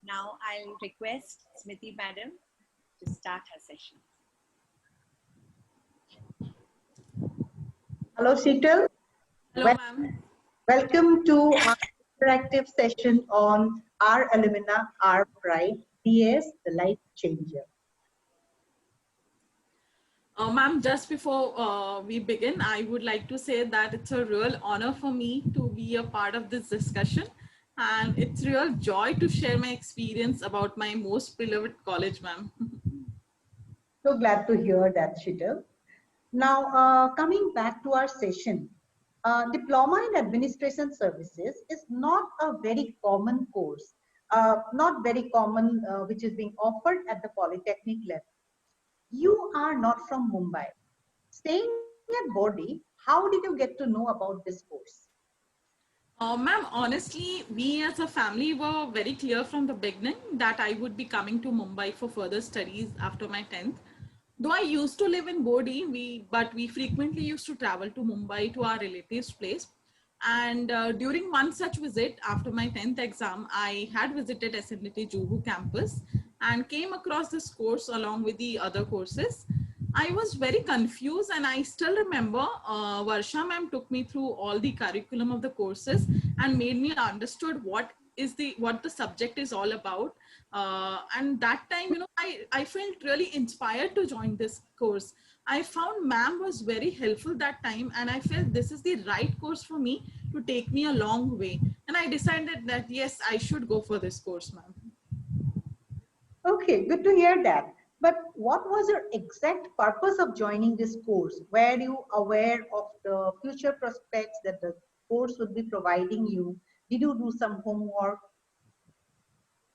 Now I'll request Smriti Madam to start her session. Hello, Sheetal. Hello, ma'am. Welcome to our interactive session on Our Alumina, Our Pride, DS, the Life Changer. Ma'am, just before we begin, I would like to say that it's a real honor for me to be a part of this discussion. And it's real joy to share my experience about my most beloved college, ma'am. So glad to hear that, Sheetal. Now, coming back to our session, Diploma in Administration Services is not a very common course, not very common, which is being offered at the polytechnic level. You are not from Mumbai. Staying at Body, how did you get to know about this course? Ma'am, honestly, we as a family were very clear from the beginning that I would be coming to Mumbai for further studies after my 10th. Though I used to live in Bodhi, but we frequently used to travel to Mumbai to our relatives' place. And during one such visit after my 10th exam, I had visited SNDT Juhu campus and came across this course along with the other courses. I was very confused, and I still remember Varsha ma'am took me through all the curriculum of the courses and made me understood what the subject is all about. And that time, I felt really inspired to join this course. I found ma'am was very helpful that time, and I felt this is the right course for me to take me a long way. And I decided that yes, I should go for this course, ma'am. Okay, good to hear that. But what was your exact purpose of joining this course? Were you aware of the future prospects that the course would be providing you? Did you do some homework?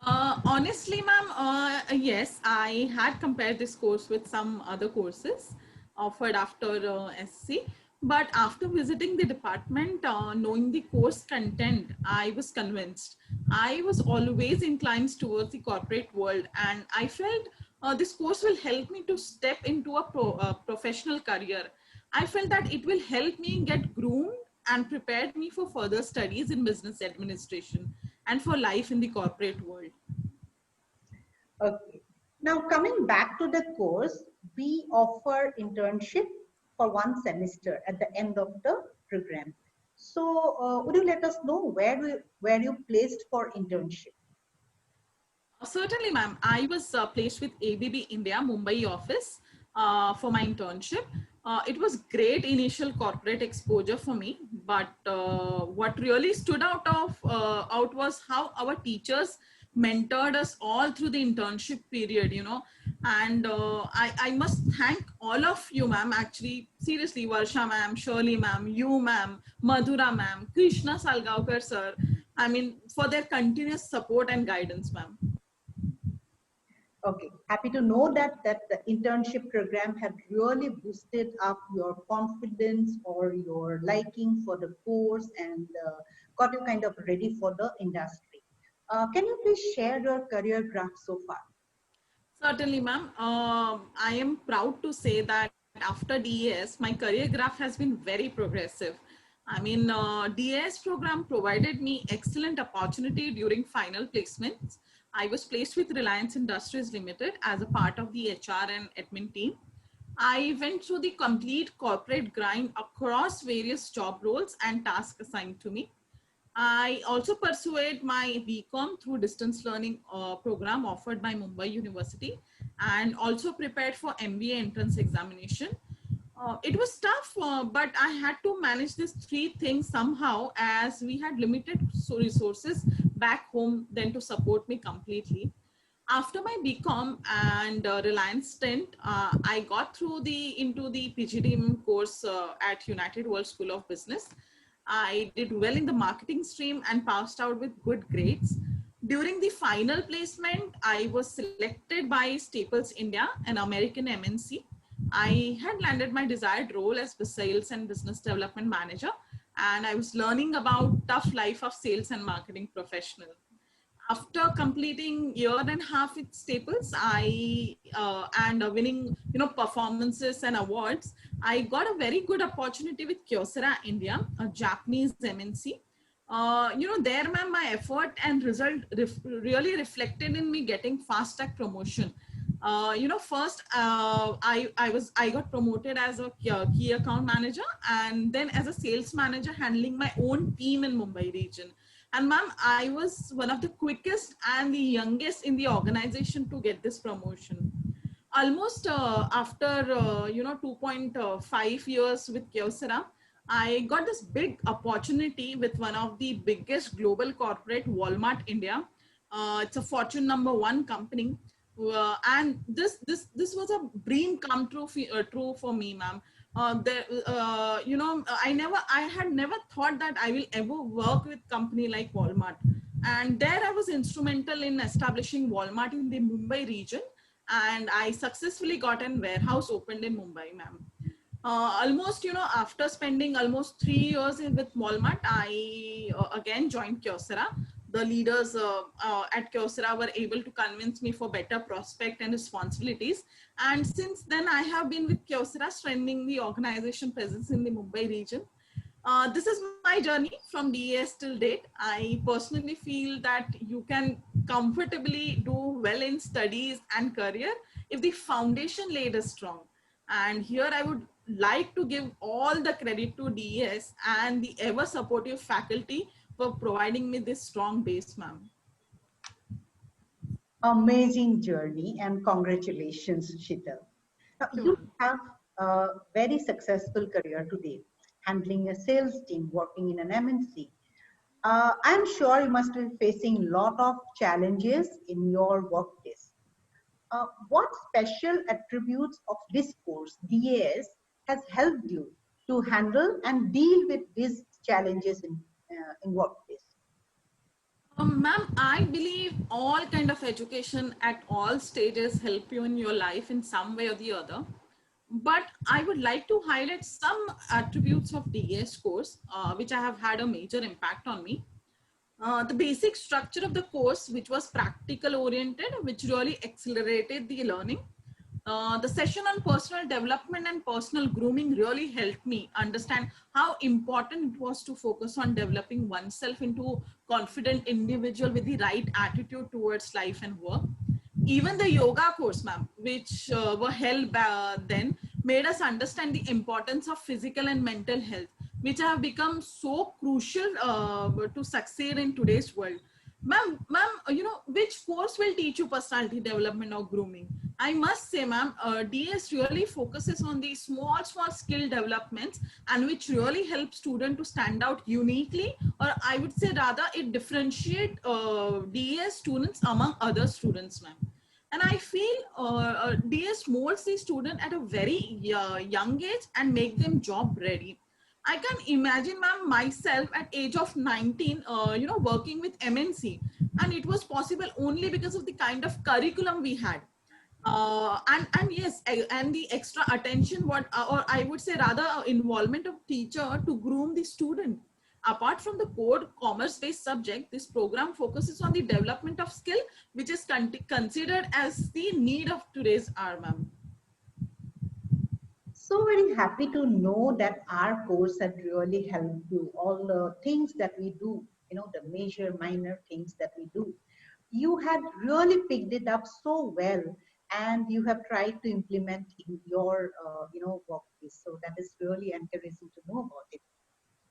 Honestly, ma'am, yes, I had compared this course with some other courses offered after SC. But after visiting the department, knowing the course content, I was convinced. I was always inclined towards the corporate world, and I felt this course will help me to step into a professional career. I felt that it will help me get groomed and prepared me for further studies in business administration and for life in the corporate world. Okay. Now coming back to the course, we offer internship for one semester at the end of the program. So would you let us know where you placed for internship? Certainly, ma'am. I was placed with ABB India Mumbai office for my internship. It was great initial corporate exposure for me, but what really stood out was how our teachers mentored us all through the internship period, and I must thank all of you, ma'am. Actually, seriously, Varsha ma'am, Shirley ma'am, you ma'am, Madhura ma'am, Krishna Salgaonkar sir. I mean, for their continuous support and guidance, ma'am. Okay, happy to know that the internship program had really boosted up your confidence or your liking for the course and got you kind of ready for the industry. Can you please share your career graph so far? Certainly, ma'am. I am proud to say that after DES, my career graph has been very progressive. I mean, DES program provided me excellent opportunity during final placements. I was placed with Reliance Industries Limited as a part of the HR and admin team. I went through the complete corporate grind across various job roles and tasks assigned to me. I also pursued my BCom through distance learning program offered by Mumbai University, and also prepared for MBA entrance examination. It was tough, but I had to manage these three things somehow, as we had limited resources back home then to support me completely. After my BCom and Reliance stint, I got through into the PGDM course at United World School of Business. I did well in the marketing stream and passed out with good grades. During the final placement, I was selected by Staples India, an American MNC. I had landed my desired role as the sales and business development manager, and I was learning about tough life of sales and marketing professional. After completing year and a half with Staples, I and winning performances and awards, I got a very good opportunity with Kyocera India, a Japanese MNC. There, ma'am, my effort and result really reflected in me getting fast track promotion. First, I got promoted as a key account manager, and then as a sales manager handling my own team in Mumbai region. And ma'am, I was one of the quickest and the youngest in the organization to get this promotion. Almost after 2.5 years with Kyocera, I got this big opportunity with one of the biggest global corporate, Walmart India. It's a Fortune #1 company, and this was a dream come true true for me, ma'am. I had never thought that I will ever work with company like Walmart, and there I was instrumental in establishing Walmart in the Mumbai region, and I successfully got a warehouse opened in Mumbai, ma'am. Almost, after spending almost 3 years with Walmart, I again joined Kyocera. The leaders at Kyocera were able to convince me for better prospect and responsibilities. And since then, I have been with Kyocera, strengthening the organization presence in the Mumbai region. This is my journey from DES till date. I personally feel that you can comfortably do well in studies and career if the foundation laid is strong. And here I would like to give all the credit to DES and the ever supportive faculty for providing me this strong base, ma'am. Amazing journey, and congratulations, Sheetal. Now, you have a very successful career today, handling a sales team, working in an MNC. I'm sure you must be facing a lot of challenges in your workplace. What special attributes of this course, DAS, has helped you to handle and deal with these challenges in workplace? Ma'am, I believe all kind of education at all stages help you in your life in some way or the other. But I would like to highlight some attributes of DES course, which I have had a major impact on me. The basic structure of the course, which was practical oriented, which really accelerated the learning. The session on personal development and personal grooming really helped me understand how important it was to focus on developing oneself into confident individual with the right attitude towards life and work. Even the yoga course, ma'am, which were held then, made us understand the importance of physical and mental health, which have become so crucial to succeed in today's world. Ma'am, which course will teach you personality development or grooming? I must say, ma'am, DS really focuses on the small skill developments, and which really helps students to stand out uniquely, or I would say rather it differentiate DS students among other students, ma'am. And I feel DS molds the student at a very young age and make them job ready. I can imagine, ma'am, myself at age of 19, working with MNC, and it was possible only because of the kind of curriculum we had. And yes, and the extra attention, or I would say rather involvement of teacher to groom the student. Apart from the core commerce-based subject, this program focuses on the development of skill, which is considered as the need of today's hour, ma'am. So very happy to know that our course had really helped you. All the things that we do, the major, minor things that we do, you had really picked it up so well, and you have tried to implement in your, workplace. So that is really encouraging to know about it.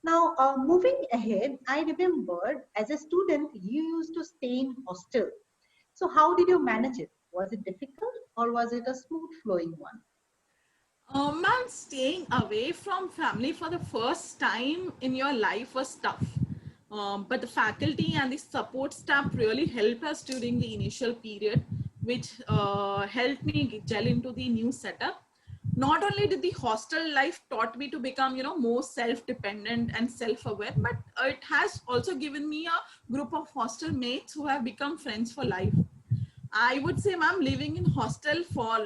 Now, moving ahead, I remembered as a student, you used to stay in hostel. So how did you manage it? Was it difficult or was it a smooth flowing one? Ma'am, staying away from family for the first time in your life was tough. But the faculty and the support staff really helped us during the initial period, which helped me gel into the new setup. Not only did the hostel life taught me to become, more self-dependent and self-aware, but it has also given me a group of hostel mates who have become friends for life. I would say, ma'am, living in hostel for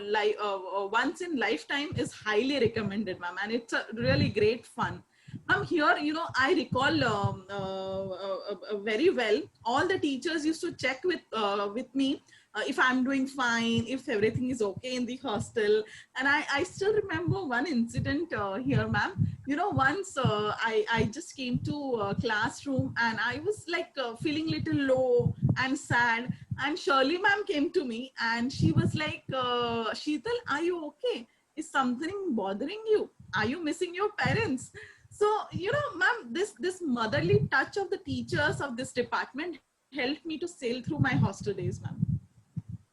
once in lifetime is highly recommended, ma'am, and it's a really great fun. Ma'am, here, I recall very well, all the teachers used to check with me if I'm doing fine, if everything is okay in the hostel. And I still remember one incident here, ma'am. You know, once I just came to classroom and I was like feeling little low and sad. And Shirley ma'am came to me and she was like, Sheetal, are you okay? Is something bothering you? Are you missing your parents? So, you know, ma'am, this motherly touch of the teachers of this department helped me to sail through my hostel days, ma'am.